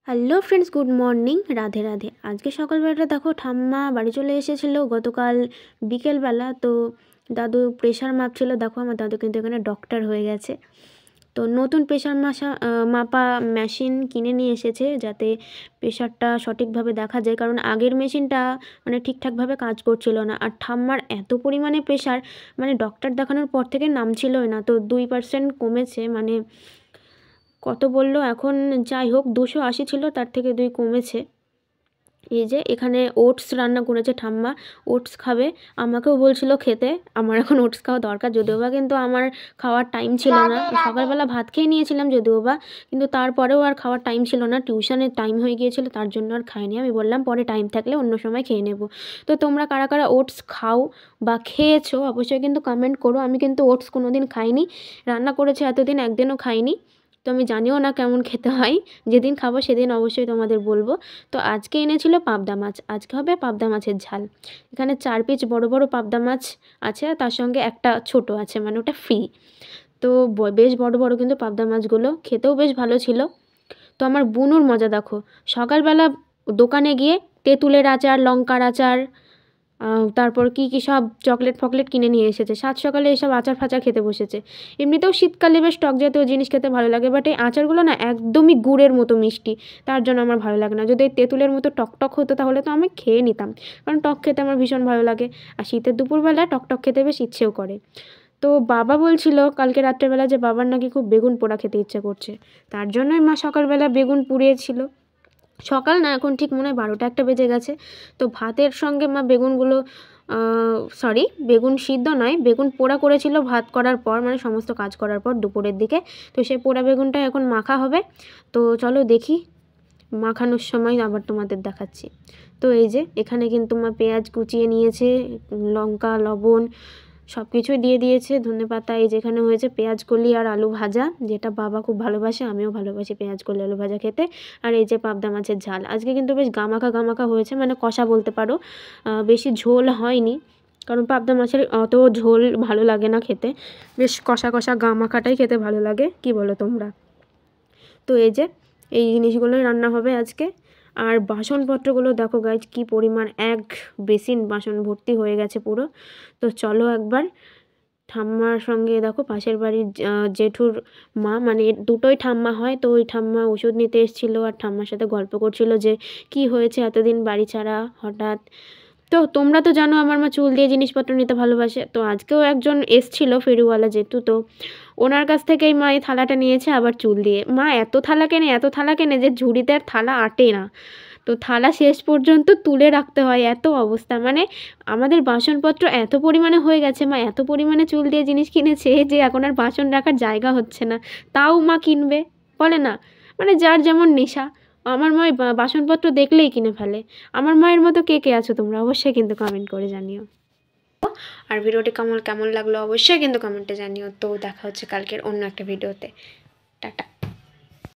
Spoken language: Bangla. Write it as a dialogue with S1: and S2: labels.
S1: Hello friends, good morning, Radhe Radhe. আজকে সকালবেলাটা দেখো ঠাম্মা বাড়ি চলে এসেছিলো গতকাল বিকেলবেলা। তো দাদু প্রেশার মাপছিল। দেখো আমার দাদু কিন্তু এখানে ডক্টর হয়ে গেছে। তো নতুন প্রেশার মাপা মেশিন কিনে নিয়ে এসেছে যাতে প্রেশারটা সঠিকভাবে দেখা যায়, কারণ আগের মেশিনটা মানে ঠিকঠাকভাবে কাজ করছিল না। আর ঠাম্মার এত পরিমাণে প্রেশার মানে ডক্টর দেখানোর পর থেকে নামছিলই না। তো 2% কমেছে, মানে কত বললো এখন, যাই হোক 280 ছিল, তার থেকে 2 কমেছে। এই যে এখানে ওটস রান্না করেছে ঠাম্মা, ওটস খাবে। আমাকেও বলছিল খেতে, আমার এখন ওটস খাওয়া দরকার, যদিও বা কিন্তু আমার খাওয়ার টাইম ছিল না। সকালবেলা ভাত খেয়ে নিয়েছিলাম যদিও বা, কিন্তু তারপরেও আর খাওয়ার টাইম ছিল না, টিউশনের টাইম হয়ে গিয়েছিল, তার জন্য আর খাইনি। আমি বললাম পরে টাইম থাকলে অন্য সময় খেয়ে নেব। তো তোমরা কারা কারা ওটস খাও বা খেয়েছো অবশ্যই কিন্তু কমেন্ট করো। আমি কিন্তু ওটস কোনো দিন খাইনি, রান্না করেছে এতদিন, একদিনও খাইনি। তো আমি জানিও না কেমন খেতে হয়, যেদিন খাবো সেদিন অবশ্যই তোমাদের বলবো। তো আজকে এনেছিল পাবদা মাছ, আজকে হবে পাবদা মাছের ঝাল। এখানে 4 পিস বড় বড় পাবদা মাছ আছে, আর তার সঙ্গে একটা ছোট আছে, মানে ওটা ফ্রি। তো বেশ বড় বড় কিন্তু পাবদা মাছগুলো, খেতেও বেশ ভালো ছিল। তো আমার বুনুর মজা দেখো, সকালবেলা দোকানে গিয়ে তেঁতুলের আচার, লঙ্কার আচার, তারপর কি কি সব চকলেট ফকলেট কিনে নিয়ে এসেছে। সাত সকালে এসব আচার ফাচার খেতে বসেছে। এমনিতেও শীতকালে বেশ টক জাতীয় জিনিস খেতে ভালো লাগে, বাট এই আচারগুলো না একদমই গুড়ের মতো মিষ্টি, তার জন্য আমার ভালো লাগে না। যদি এই তেঁতুলের মতো টক টক হতো তাহলে তো আমি খেয়ে নিতাম, কারণ টক খেতে আমার ভীষণ ভালো লাগে। আর শীতের দুপুরবেলা টক টক খেতে বেশ ইচ্ছেও করে। তো বাবা বলছিল কালকে রাত্রেবেলা যে বাবার নাকি খুব বেগুন পোড়া খেতে ইচ্ছে করছে, তার জন্যই মা সকালবেলা বেগুন পুড়িয়েছিল। সকাল না, এখন ঠিক মনে হয় 12টা একটা বেজে গেছে। তো ভাতের সঙ্গে মা বেগুনগুলো, বেগুন সিদ্ধ নয়, বেগুন পোড়া করেছিল ভাত করার পর, মানে সমস্ত কাজ করার পর দুপুরের দিকে। তো সেই পোড়া বেগুনটা এখন মাখা হবে। তো চলো দেখি, মাখানোর সময় আবার তোমাদের দেখাচ্ছি। তো এই যে এখানে কিন্তু মা পেঁয়াজ কুচিয়ে নিয়েছে, লঙ্কা, লবণ সব কিছুই দিয়ে দিয়েছে, ধনেপাতা। এই যেখানে হয়েছে পেঁয়াজ কলি আর আলু ভাজা, যেটা বাবা খুব ভালোবাসে, আমিও ভালোবাসি পেঁয়াজ কলি আলু ভাজা খেতে। আর এই যে পাবদা মাছের ঝাল, আজকে কিন্তু বেশ গামাখা গামাখা হয়েছে, মানে কষা বলতে পারো, বেশি ঝোল হয়নি, কারণ পাবদা মাছের অত ঝোল ভালো লাগে না খেতে, বেশ কষা কষা গামাখাটাই খেতে ভালো লাগে, কি বলো তোমরা? তো এই যে এই জিনিসগুলোই রান্না হবে আজকে। আর বাসনপত্রগুলো দেখো গাইজ কি পরিমাণ, এক বেসিন বাসন ভর্তি হয়ে গেছে পুরো। তো চলো একবার ঠাম্মার সঙ্গে, দেখো পাশের বাড়ির জেঠুর মা, মানে দুটোই ঠাম্মা হয়, তো ওই ঠাম্মা ওষুধ নিতে এসেছিলো আর ঠাম্মার সাথে গল্প করছিল যে কি হয়েছে এতদিন বাড়ি ছাড়া হঠাৎ। তো তোমরা তো জানো আমার মা চুল দিয়ে জিনিসপত্র নিতে ভালোবাসে, তো আজকেও একজন এসছিল ফেরিওয়ালা জেঠু, তো ওনার কাছ থেকেই মা এই থালাটা নিয়েছে, আবার চুল দিয়ে। মা এত থালা কেনে, এত থালা কেনে যে ঝুড়িতে আর থালা আটে না, তো থালা শেষ পর্যন্ত তুলে রাখতে হয়, এত অবস্থা। মানে আমাদের বাসনপত্র এত পরিমাণে হয়ে গেছে, মা এত পরিমাণে চুল দিয়ে জিনিস কিনেছে যে এখন আর বাসন রাখার জায়গা হচ্ছে না, তাও মা কিনবে, বলে না, মানে যার যেমন নেশা। আমার মা বাসনপত্র দেখলেই কিনে ফেলে। আমার মায়ের মতো কে কে আছো তোমরা অবশ্যই কিন্তু কমেন্ট করে জানিও। আর ভিডিওটি কেমন লাগলো অবশ্যই কিন্তু কমেন্টে জানিও। তো দেখা হচ্ছে কালকের অন্য একটা ভিডিওতে। টাটা।